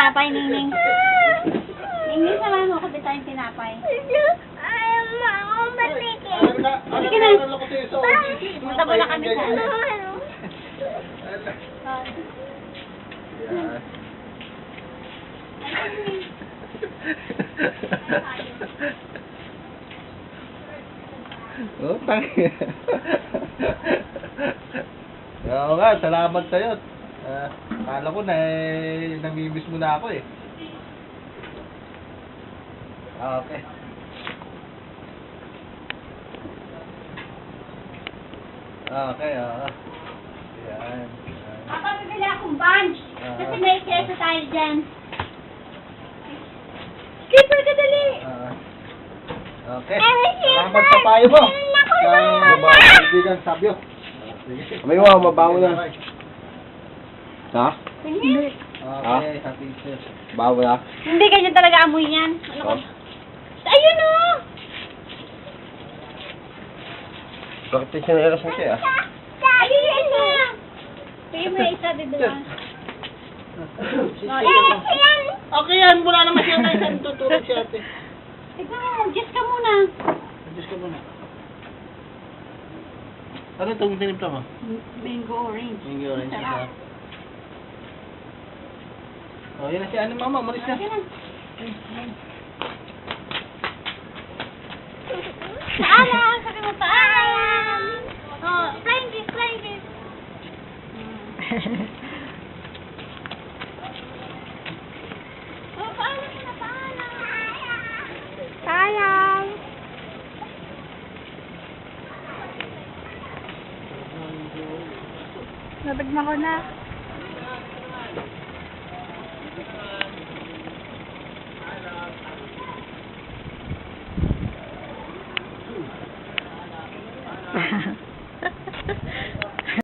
tinapay, Ningning. Ningning, samahan mo kapit tayong tinapay. Sige na. Punta mo na kami sa ano. Oh, tangi. Oo nga, salamat sa'yo. Kala ko na namimiss mo na ako eh. Okay. Okay, Yan. Papa, bibili akong bunch. Kasi may keso tayo dyan. Skipper ka dali! Okay. Salamat sa payo mo. Sa kaibigan, sabyo. May mabaho na. Ha? Hindi. Okay, sa teacher. Bawo na. Hindi, ganyan talaga amoy yan. Ano ka? Ayun o! Bakit siya na eras mo siya? Ayun na! Sige mo yung isa dito lang. Okay yan, wala naman siya na isang tutulog siya ate. Ikaw, mag-guess ka muna. Diyos ka muna. Ano itong tinimpla mo? Mango orange. Mango orange isa. Oh, yun na si ano mama, maris na. Sige na. Paalam! Sabi mo, paalam! Oh, flying kiss, flying kiss. Oh, paalam mo na, paalam! Paalam! Nabagma ko na.